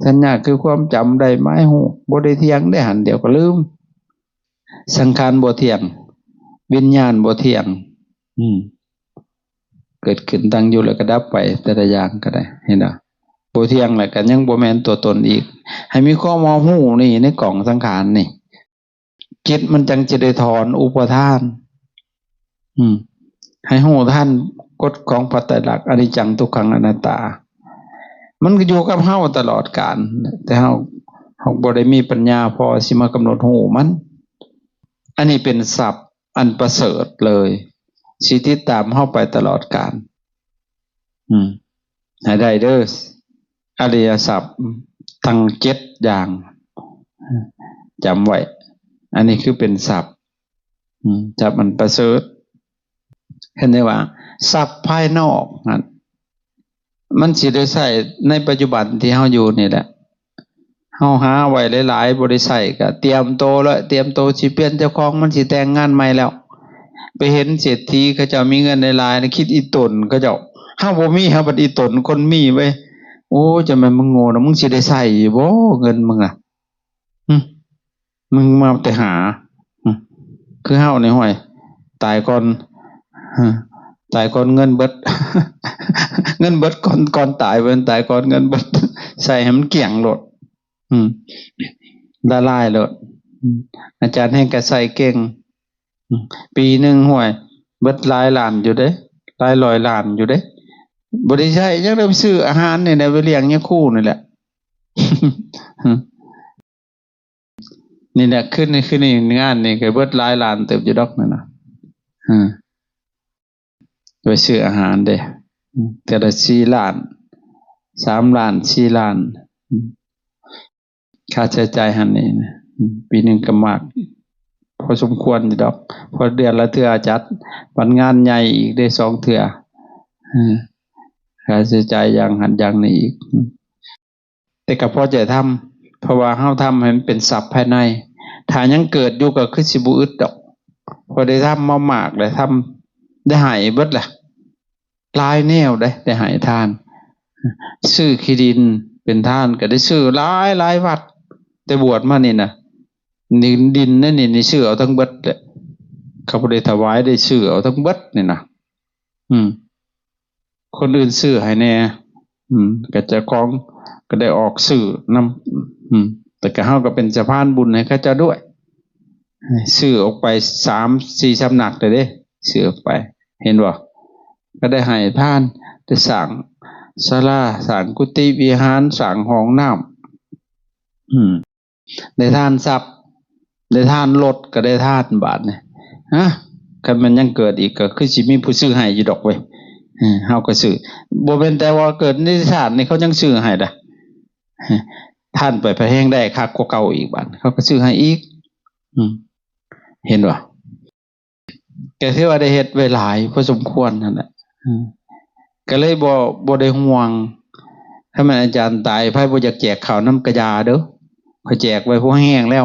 สัญญาคือความจำได้หมายหูบ่ได้เที่ยงได้หันเดี๋ยวก็ลืมสังขารบ่เที่ยงวิญญาณบ่เที่ยงเกิดขึ้นตั้งอยู่แล้วก็ดับไปแต่ละอย่างก็ได้เห็นบ่บ่เที่ยงแล้วก็ยังบ่แม่นตัวตนอีกให้มีข้อมองหูนี่ในกล่องสังขารนี่จิตมันจังจะได้ถอนอุปทานให้หูท่านกฎของปัจจัยหลักอนิจจังทุกขังอนัตตามันก็อยู่กับเฮาตลอดกาลแต่เฮาบ่ได้มีปัญญาพอสิมากำหนดหูมันอันนี้เป็นศัพท์อันประเสริฐเลยสิติดตามเฮาไปตลอดกาลให้ได้เด้ออริยศัพท์ทั้ง7อย่างจำไว้อันนี้คือเป็นศัพท์ศัพท์มันประเสริฐเห็นได้ว่าศัพท์ภายนอกนั่นมันสิได้ใช้ในปัจจุบันที่เฮาอยู่นี่แหละเฮาหาไว้หลายๆบ่ได้ใช้ก็เตรียมโตแล้วเตรียมโตสิเปลี่ยนเจ้าของมันสิแต่งงานใหม่แล้วไปเห็นเศรษฐีเขาเจ้ามีเงินหลายๆคิดอีตนเขาเจ้าเฮาบ่มีเฮาบัดอีตนคนมีเว้ยโอ้จะแม่นมึงโง่นะมึงสิได้ใช้บ่เงินมึงอ่ะมึงมาแต่หาคือเฮานี่ห้วยตายก่อน ตายก่อนเงินเบิด เงินเบิดก่อนตายเพิ่นตายก่อนเงินเบิด ใส่ให้มันเกลี้ยงโลดละลายโลดอาจารย์ให้กระใส่เก่งปีหนึงห่วยเบิดหลายล้านอยู่เด้หลายร้อยล้านอยู่เด้บ่ได้ใช้ยังได้ไปซื้ออาหารนี่แหละไปเลี้ยงยาคู่นี่แหละ นี่แหละขึ้นนี่งานนี่ก็เบิดหลายล้านเติบอยู่ดอกนั่นน่ะไปซื้ออาหารเด้แต่ละ4 ล้าน3 ล้าน4 ล้านค่าใช้จ่ายหั่นนี่นะปีนึงก็มากพอสมควรอยู่ดอกพอเดือนละเทื่อจัดวันงานใหญ่อีกได้2 เทื่อค่าใช้จ่ายอย่างหันอย่างนี้อีกแต่ก็พอจะทำเพราะว่าเฮาทำให้มันเป็นทรัพย์ภายในถ้ายังเกิดอยู่ก็คือสิบ่อึดดอกพอได้ทำมามากได้ทำได้ให้เบิดแหละหลายแนวได้ให้ทานซื้อขี้ดินเป็นทานก็ได้ซื้อหลายวัดแต่บวชมานี่น่ะดินนั่นนี่ซื้อเอาทั้งเบิดแหละเขาบ่ได้ถวายได้ซื้อเอาทั้งเบิดนี่น่ะคนอื่นซื้อให้แน่ก็เจ้าของก็ได้ออกซื้อนำแต่ก็เฮาก็เป็นสะพานบุญให้เขาเจ้าด้วยซื้อออกไป3-4 สำนักเลยเด้ซื้อออกไปเห็นบ่ก็ได้ให้ทานได้สร้างศาลาสร้างกุฏิวิหารสร้างห้องน้ำได้ทานทรัพย์ได้ทานรถก็ได้ทานบาทนี่คันมันยังเกิดอีกก็คือสิมีผู้ซื้อให้อยู่ดอกเว้ยเฮาก็ซื้อบ่แม่นแต่ว่าเกิดในชาตินี่เขายังซื้อให้ดะท่านไปพระแห้งได้คักกว่าเก่าอีกบาดเขาก็ซื้อให้อีกเห็นบ่ก็ถือว่าได้เฮ็ดไว้หลายพอสมควรนั่นแหละก็เลยบ่ได้ห่วงถ้ามันอาจารย์ตายไผบ่อยากแจกข้าวน้ำกระยาเด้อเขาแจกไว้พอแห้งแล้ว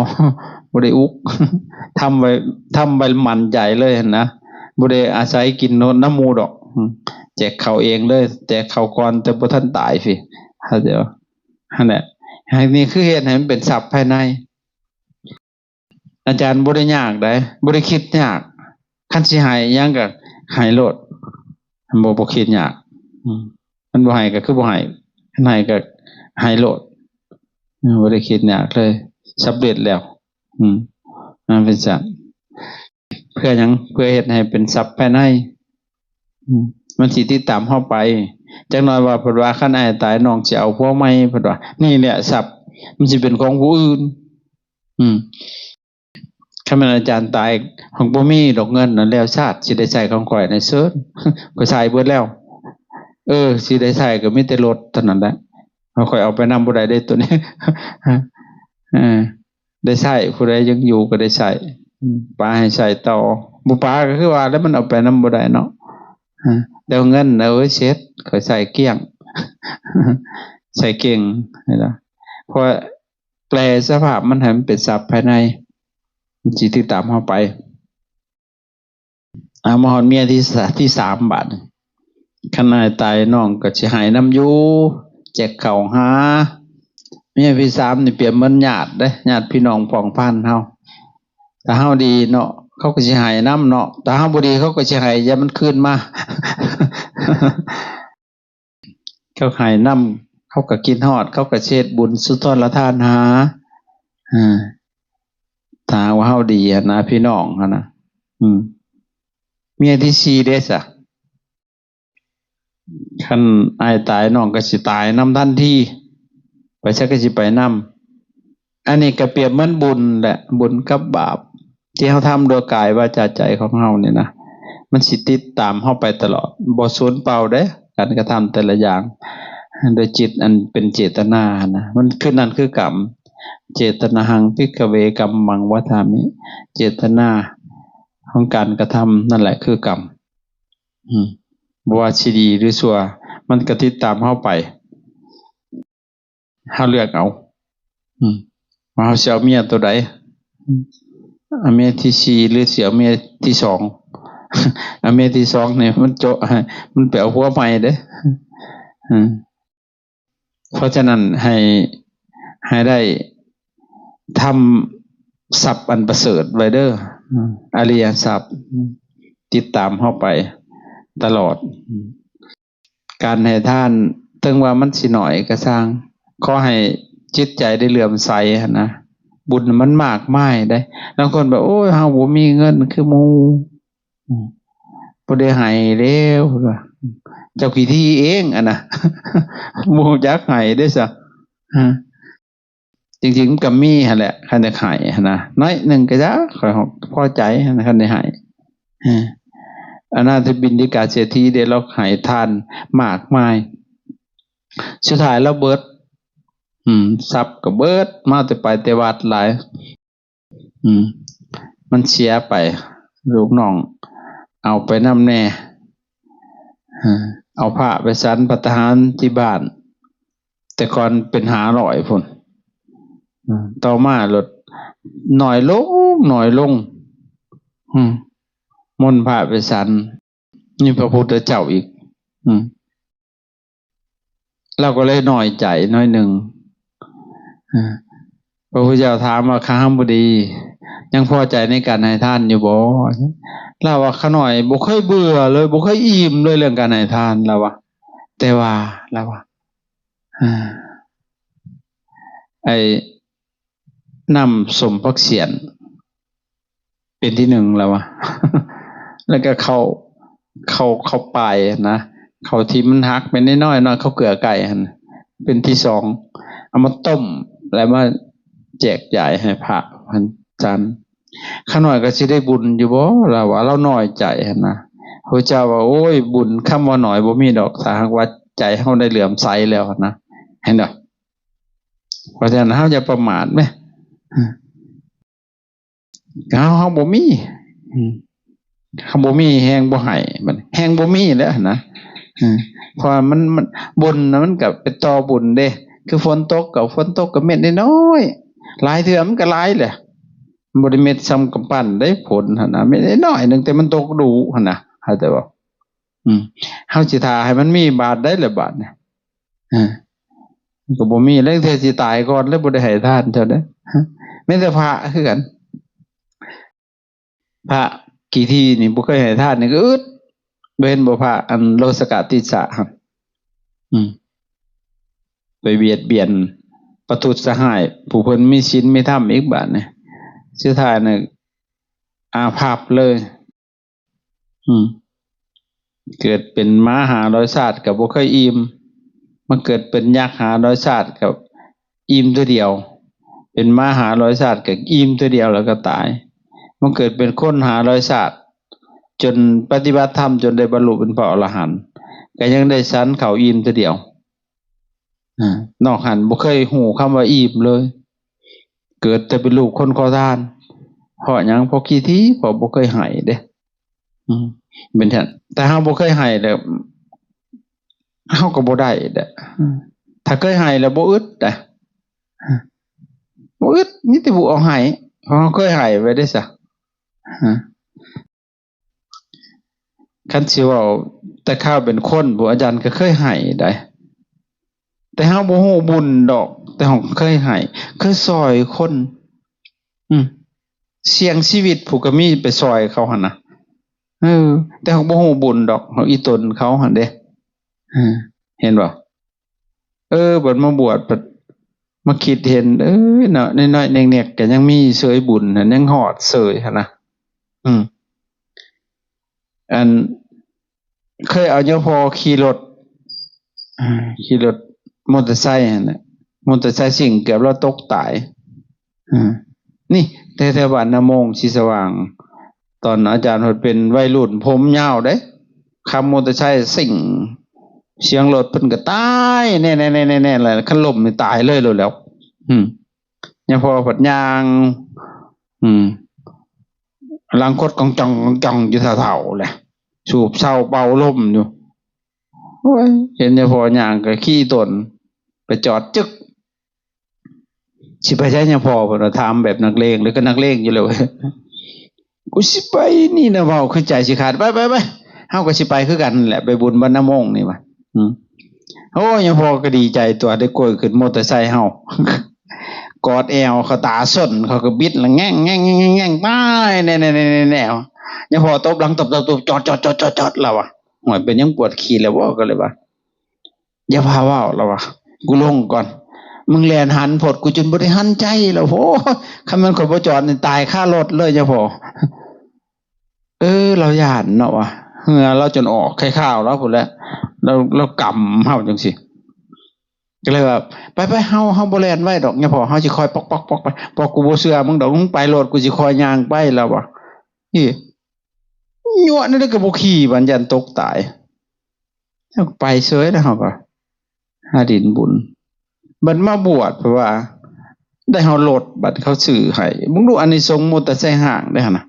บ่ได้อุกทำไว้มั่นใจเลยนะบ่ได้อาศัยกินโนน้ำมูดอกแจกข้าวเองเลยแจกข้าวก่อนแต่บ่ทันตายสิเดี๋ยวนั่นแหละให้นี่คือเฮ็ดให้มันเป็นทรัพย์ภายในอาจารย์บ่ได้ยากได้บ่ได้คิดยากคันสิให้หยังก็ให้โลดบ่คิดยากมันบ่ให้ก็คือบ่ให้คันให้ก็ให้โลดบ่ได้คิดยากเลยสำเร็จแล้วมันเป็นสัตว์เพื่อหยังเพื่อเฮ็ดให้เป็นทรัพย์ภายในมันสิติดตามเฮาไปจักหน่อยว่าเพิ่นว่าคันอ้ายตายน้องสิเอาผัวใหม่เพิ่นว่านี่แหละทรัพย์มันสิเป็นของผู้อื่นคันแม่นอาจารย์ตายของบ่มีดอกเงินนั่นแล้วชาติสิได้ใช้ของข่อยในเซิร์นก็ใช้เบิดแล้วสิได้ใช้ก็มีแต่รถเท่านั้นแหละข่อยเอาไปนำบ่ได้ได้ตัวนี้ได้ใช้ผู้ใดยังอยู่ก็ได้ใช้ปาให้ใช้ต่อบ่ปาก็คือว่าแล้วมันเอาไปนำบ่ได้เนาะเดี๋ยวเงินเช็ดข่อยใส่เกลี้ยงใส่เก่งนี่ล่ะเพราะแปลสภาพมันให้มันเป็นทรัพย์ภายในสิติดตามเฮาไปมาฮอดเมียที่3บาทคันนายตายน้องก็สิให้นำอยู่แจกข้าวหาเมียที่3นี่เปรียบเหมือนญาติเด้ญาติพี่น้องพ้องพันเฮาถ้าเฮาดีเนาะเขาก็สิให้นำเนาะถ้าเฮาบ่ดีเขาก็สิให้อย่ามันคืนมา เขาให้นำเขาก็กินฮอดเขาก็เช็ดบุญสุนทรทานหาถ้าว่าเฮาดีนะพี่น้องนะเมียที่4เด้ซะคันอ้ายตายน้องก็สิตายนำทันทีไปซะก็สิไปนำอันนี้ก็เปรียบเหมือนบุญแหละบุญกับบาปที่เฮาทำโดยกายวาจาใจของเฮานี่นะมันสิติดตามเฮาไปตลอดบ่สูญเปล่าเด้การกระทำแต่ละอย่างโดยจิตอันเป็นเจตนานะมันคือนั่นคือกรรมเจตนาหังภิกขเวกัมมังวทามิเจตนาของการกระทำนั่นแหละคือกรรมบ่ว่าสิดีหรือชั่วมันก็ติดตามเฮาไปเฮาเลือกเอาว่าเฮาสิเอาเมียตัวใดเอาเมียที่4หรือสิเอาเมียที่2เอาเมียที่2นี่มันไปเอาผัวใหม่เด้เพราะฉะนั้นให้ได้ทำทรัพย์อันประเสริฐไว้เด้ออริยทรัพย์ติดตามเฮาไป ตลอดการให้ทานถึงว่ามันสิหน่อยก็สร้างขอให้จิตใจได้เลื่อมใสนะบุญมันมากมายได้บางคนแบบโอ้ยเฮาบ่มีเงินคือหมู่บ่ได้ให้แล้วเจ้าขี้ที่เองอ่ะนะบ่รู้จักให้เด้อซะจริงๆมันก็มีหั่นแหละคันได้ให้นะน้อยหนึงก็จะค่อยพอใจนะคันได้ให้อนาถบิณฑิกาเศรษฐีได้เราให้ทานมากมายสุดท้ายเราเบิดทรัพย์ก็เบิดมาแต่ไปแต่วัดหลายมันเสียไปลูกน้องเอาไปนำแน่เอาพระไปสันภัตตาหารที่บ้านแต่ก่อนเป็น500พุ่นต่อมาลดหน่อยลงมนต์พระไปสันนี่พระพุทธเจ้าอีกเราก็เลยน้อยใจน้อยหนึ่งพระพุทธเจ้าถามว่าข้าพดียังพอใจในการให้ทานอยู่บ่เราว่าข้าหน่อยบ่เคยเบื่อเลยบ่เคยอิ่มเลยเรื่องการให้ทานเราว่าแต่ว่าเราว่าไอ้นำสมภักเสียนเป็นที่1แล้ววะแล้วก็เข้าปลายนะเขาที่มันหักเป็นน้อยๆเขาเกลือไก่หั่นเป็นที่2เอามาต้มแล้วมาแจกจ่ายให้พระพันจันทร์ข้าน้อยก็สิได้บุญอยู่บ่ล่ะว่าเราน้อยใจหั่นนะพระเจ้าว่าโอ้ยบุญคำว่าน้อยบ่มีดอกถ้าหากว่าใจเฮาได้เหลื่อมใสแล้วนะเห็นบ่เพราะฉะนั้นเฮาอย่าประมาทแม่เฮาบ่มีเฮาบ่มีแฮงบ่ให้มันแฮงบ่มีแล้วนะเพราะมันบุญนะมันก็เป็นต่อบุญเด้คือฝนตกก็เม็ดน้อยๆหลายเทื่อมันก็หลายแหละบ่ได้เม็ดซ้ำกำปั้นได้ผลหั่นน่ะเม็ดน้อยนึงแต่มันตกดูหั่นน่ะเข้าใจบ่เฮาสิท่าให้มันมีบาทได้ละบาทเนี่ยก็บ่มีแล้วเทื่อสิตายก่อนแล้วบ่ได้ให้ทานเท่านั้นแม้แต่พระคือกันพระกี่ที่นี่บ่เคยให้ทานนี่ก็อึดเห็นบ่พระอันโลสกติสะครับไปเบียดเบียนประทุษสหายผู้เพิ่นมีศีลมีธรรมอีกบาดนี่สุดท้ายน่ะอาภัพเลยเกิดเป็นม้าหาร้อยชาติก็บ่เคยอิ่มมันเกิดเป็นยักษ์หาร้อยชาติก็อิ่มตัวเดียวเป็นม้าหาร้อยชาติก็อิ่มตัวเดียวแล้วก็ตายมันเกิดเป็นคนหาร้อยชาติจนปฏิบัติธรรมจนได้บรรลุเป็นพระอรหันต์ก็ยังได้สันเขาอิ่มตัวเดียวนอกหันบ่เคยหูคำว่าอิ่มเลยเกิดแต่เป็นลูกคนขอทานเพราะหยังเพราะขี้ที่เพราะบ่เคยให้เด้เป็นท่านแต่เฮาบ่เคยให้แล้วเฮาก็บ่ได้เด้ถ้าเคยให้แล้วบ่อึดเด้บ่อึดมีแต่บ่เอาให้เพราะเฮาเคยให้ไว้ได้ซะคันสิว่าแต่ข้าวเป็นคนผู้อาจารย์ก็เคยให้ได้แต่เฮาบ่ฮู้บุญดอกแต่เฮาเคยให้เคยซอยคนเสี่ยงชีวิตผู้ก็มีไปซอยเขาหั่นน่ะแต่เฮาบ่ฮู้บุญดอกเฮาอีตนเขาหั่นเด้เห็นบ่บัดมาบวชบัดมาคิดเห็นเนาะน้อยๆเน็กๆก็ยังมีเสยบุญน่ะยังฮอดเสยหั่นน่ะอันเคยเอาโยพอขี่รถมอเตอร์ไซค์น่ะมอเตอร์ไซค์สิ่งเกือบเราตกตายนี่แถวๆบ้านนาโมงสีสว่างตอนอาจารย์เพิ่นเป็นวัยรุ่นผมยาวเด้ขับมอเตอร์ไซค์สิ่งเสียงรถเพิ่นก็ตายแน่ๆๆๆเลยคันล้มนี่ตายเลยแล้วยังพอปัดยางลังคดกองจองอยู่เท่าๆแหละสูบเศร้าเป่าลมอยู่โอ้ยเห็นยังพอย่างก็ขี้ตนไปจอดจึกสิไปใช้ยังพอผมถามแบบนักเลงหรือก็นักเลงอยู่เลยกูสิไปนี่นะเว้าคือใจสิขาดไปเฮาก็สิไปคือกันแหละไปบุญบ้านน้ำมงนี่ว่ะโอ้ยังพอก็ดีใจตัวได้กล้วยขึ้นมอเตอร์ไซค์เฮากอดแอวเขาตาส้นเขาก็บิดละแง่งไปแน่ๆๆๆยังพอตบหลังตบจอดแล้วว่ะ หอยเป็นยังปวดขี้แล้วว่าก็เลยว่าอย่าพาว่าวแล้ววะกูลงก่อนมึงแลนหันผดกูจนบริหันใจแล้วโหคำมันขบจอดนี่ตายค่ารถเลยจ้ะพอเราหยาดเนาะวะเหงื่อเราจนออกไข้ข้าวแล้วพุ่นแล้วเรากำเฮาจังสิก็เลยแบบไปเฮาบ่แล่นไว้ดอกเนี่ยพอเฮาสิคอยปอกไปพอกูบ่เชื่อมึงดอกมึงไปโลดกูสิคอยย่างไปแล้ววะนี่ยั่วนั่นก็บ่ขี่บันยันตกตายไปเฉยแล้วเฮาก็หาดินบุญบัดมาบวชเพราะว่าได้เฮาโลดบัดเขาซื้อให้มึงดูอานิสงส์มอเตอร์ไซค์ห่างได้หั่นน่ะ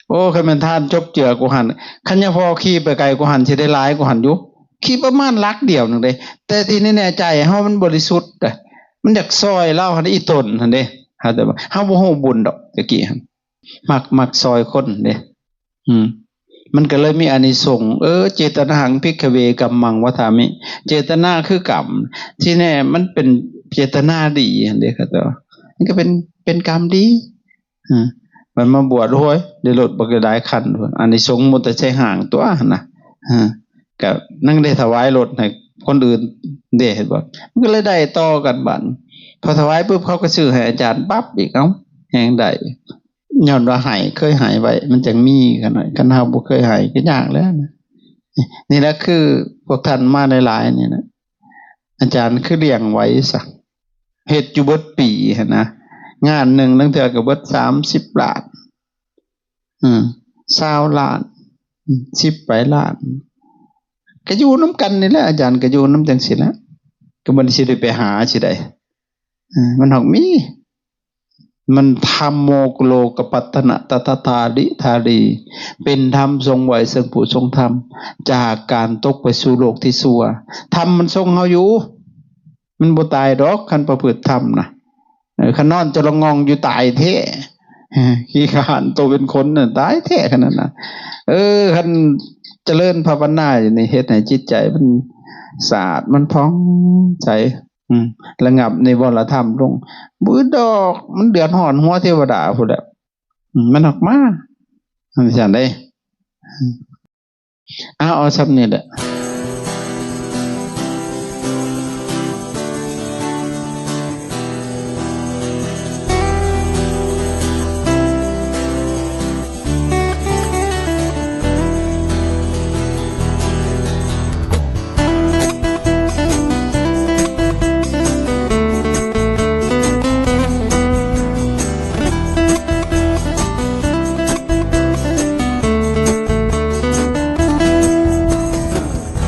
โอ้คันแม่นทานจบเจือกูหันคันยังพอขี่ไปไกลกูหันสิได้หลายกูหันอยู่ขี่ประมาณลักเดียวนึงเด้แต่ที่แน่ใจเฮามันบริสุทธิ์อ่ะมันอยากซอยเล่าหั่นอีตนหั่นเด้หาแต่ว่าเฮาบ่ฮู้บุญดอกตะกี้หั่นมักซอยคนเด้มันก็เลยมีอานิสงส์เจตนาหังภิกขเวกัมมังวทามิเจตนาคือกรรมที่แน่มันเป็นเจตนาดีหั่นเด้ครับมันก็เป็นกรรมดีมันมาบวชโหยได้รถบักหลายคันอานิสงส์มอเตอร์ไซค์ห่างตัวน่ะก็นั่งได้ถวายรถให้คนอื่นเด้เห็นบ่มันก็เลยได้ต่อกันบัดพอถวายปุ๊บเขาก็ซื้อให้อาจารย์ปั๊บอีกเอ้าแฮงได้ย้อนว่าให้เคยให้ไว้มันจังมีกันหน่อยคันเฮาบ่เคยให้ก็ยากแล้วนะนี่แหละคือพวกท่านมาหลายๆนี่นะอาจารย์คือเลี้ยงไว้ซะเฮ็ดอยู่เบิดปีหั่นนะงานหนึ่งตั้งแต่ก็เบิด30 ล้าน20 ล้าน10 ไปล้านก็อยู่น้ำกันนี่แหละอาจารย์ก็อยู่น้ำจังสิละก็บ่ได้สิได้ไปหาสิได้มันหอกมีมันธัมโมกุโลกปัตตนะตถาธาริธารีเป็นธรรมทรงไว้ซึ่งผู้ทรงธรรมจากการตกไปสู่โลกที่ชั่วธรรมมันทรงเฮาอยู่มันบ่ตายดอกคันประพฤติธรรมนะคันนอนจะละงองอยู่ตายแท้ขี้ขานโตเป็นคนน่ะตายแท้ขนาดนั้นคันเจริญภาวนาอยู่ในเฮ็ดให้จิตใจมันสะอาดมันผ่องใสระงับในวรธรรมลงบื้อดอกมันเดือดร้อนหัวเทวดาพุ่นแหละมันออกมามันซั่นได้เอาซับนี่แหละ